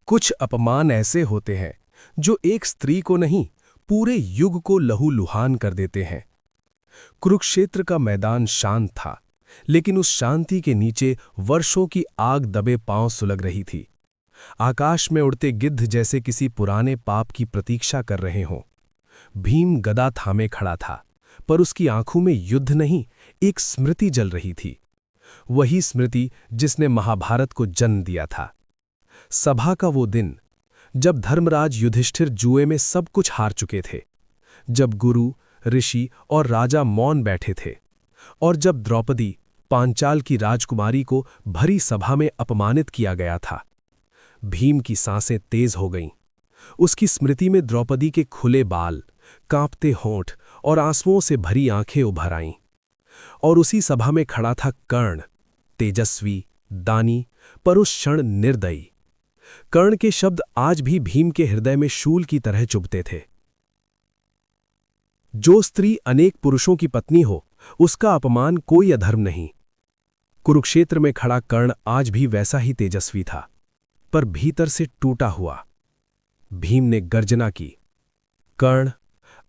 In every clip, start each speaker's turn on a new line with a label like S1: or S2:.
S1: कुछ अपमान ऐसे होते हैं जो एक स्त्री को नहीं, पूरे युग को लहूलुहान कर देते हैं। कुरुक्षेत्र का मैदान शांत था, लेकिन उस शांति के नीचे वर्षों की आग दबे पांव सुलग रही थी। आकाश में उड़ते गिद्ध जैसे किसी पुराने पाप की प्रतीक्षा कर रहे हों। भीम गदा थामे खड़ा था, पर उसकी आंखों में युद्ध नहीं, एक स्मृति जल रही थी। वही स्मृति जिसने महाभारत को जन्म दिया था। सभा का वो दिन, जब धर्मराज युधिष्ठिर जुए में सब कुछ हार चुके थे, जब गुरु, ऋषि और राजा मौन बैठे थे, और जब द्रौपदी, पांचाल की राजकुमारी को भरी सभा में अपमानित किया गया था। भीम की सांसें तेज हो गईं। उसकी स्मृति में द्रौपदी के खुले बाल, कांपते होंठ और आंसुओं से भरी आंखें उभर आईं। और उसी सभा में खड़ा था कर्ण, तेजस्वी, दानी, पर उस क्षण निर्दयी। कर्ण के शब्द आज भी भीम के हृदय में शूल की तरह चुभते थे। जो स्त्री अनेक पुरुषों की पत्नी हो, उसका अपमान कोई अधर्म नहीं। कुरुक्षेत्र में खड़ा कर्ण आज भी वैसा ही तेजस्वी था, पर भीतर से टूटा हुआ। भीम ने गर्जना की, कर्ण,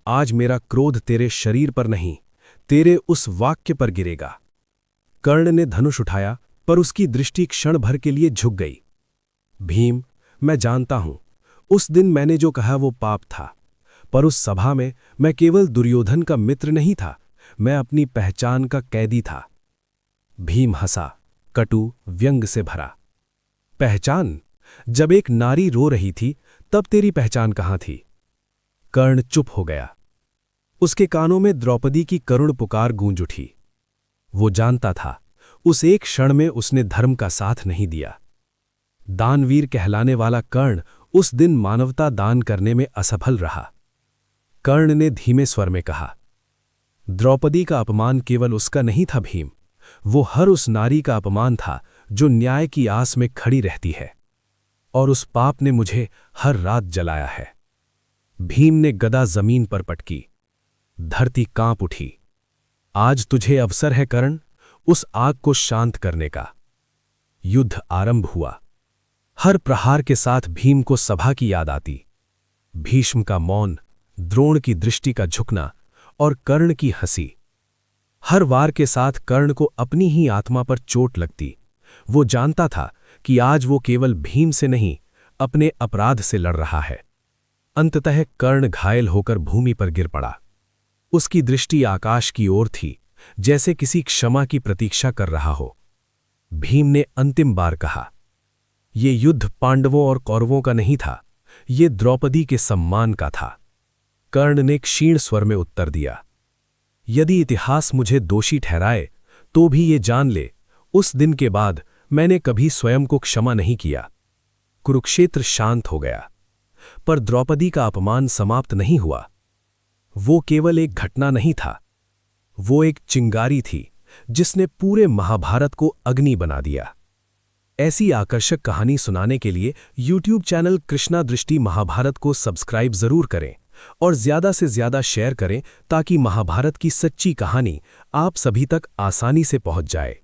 S1: आज मेरा क्रोध तेरे शरीर पर नहीं, तेरे उस वाक्य पर गिरेगा। कर्ण ने धनुष उठाया, पर उसकी दृष्टि क्षण भर के लिए झुक गई। भीम, मैं जानता हूं, उस दिन मैंने जो कहा वो पाप था, पर उस सभा में मैं केवल दुर्योधन का मित्र नहीं था, मैं अपनी पहचान का कैदी था। भीम हंसा, कटु व्यंग से भरा। पहचान? जब एक नारी रो रही थी, तब तेरी पहचान कहाँ थी? कर्ण चुप हो गया। उसके कानों में द्रौपदी की करुण पुकार गूंज उठी। वो जानता था, उस एक क्षण में उसने धर्म का साथ नहीं दिया। दानवीर कहलाने वाला कर्ण उस दिन मानवता दान करने में असफल रहा। कर्ण ने धीमे स्वर में कहा, द्रौपदी का अपमान केवल उसका नहीं था भीम, वो हर उस नारी का अपमान था जो न्याय की आस में खड़ी रहती है। और उस पाप ने मुझे हर रात जलाया है। भीम ने गदा जमीन पर पटकी। धरती कांप उठी। आज तुझे अवसर है कर्ण, उस आग को शांत करने का। युद्ध आरंभ हुआ। हर प्रहार के साथ भीम को सभा की याद आती। भीष्म का मौन, द्रोण की दृष्टि का झुकना और कर्ण की हंसी। हर वार के साथ कर्ण को अपनी ही आत्मा पर चोट लगती। वो जानता था कि आज वो केवल भीम से नहीं, अपने अपराध से लड़ रहा है। अंततः कर्ण घायल होकर भूमि पर गिर पड़ा। उसकी दृष्टि आकाश की ओर थी, जैसे किसी क्षमा की प्रतीक्षा कर रहा हो। भीम ने अंतिम बार कहा, ये युद्ध पांडवों और कौरवों का नहीं था, ये द्रौपदी के सम्मान का था। कर्ण ने क्षीण स्वर में उत्तर दिया, यदि इतिहास मुझे दोषी ठहराए, तो भी ये जान ले, उस दिन के बाद मैंने कभी स्वयं को क्षमा नहीं किया। कुरुक्षेत्र शांत हो गया, पर द्रौपदी का अपमान समाप्त नहीं हुआ। वो केवल एक घटना नहीं था, वो एक चिंगारी थी जिसने पूरे महाभारत को अग्नि बना दिया। ऐसी आकर्षक कहानी सुनाने के लिए YouTube चैनल कृष्णा दृष्टि महाभारत को सब्सक्राइब जरूर करें और ज्यादा से ज्यादा शेयर करें, ताकि महाभारत की सच्ची कहानी आप सभी तक आसानी से पहुंच जाए।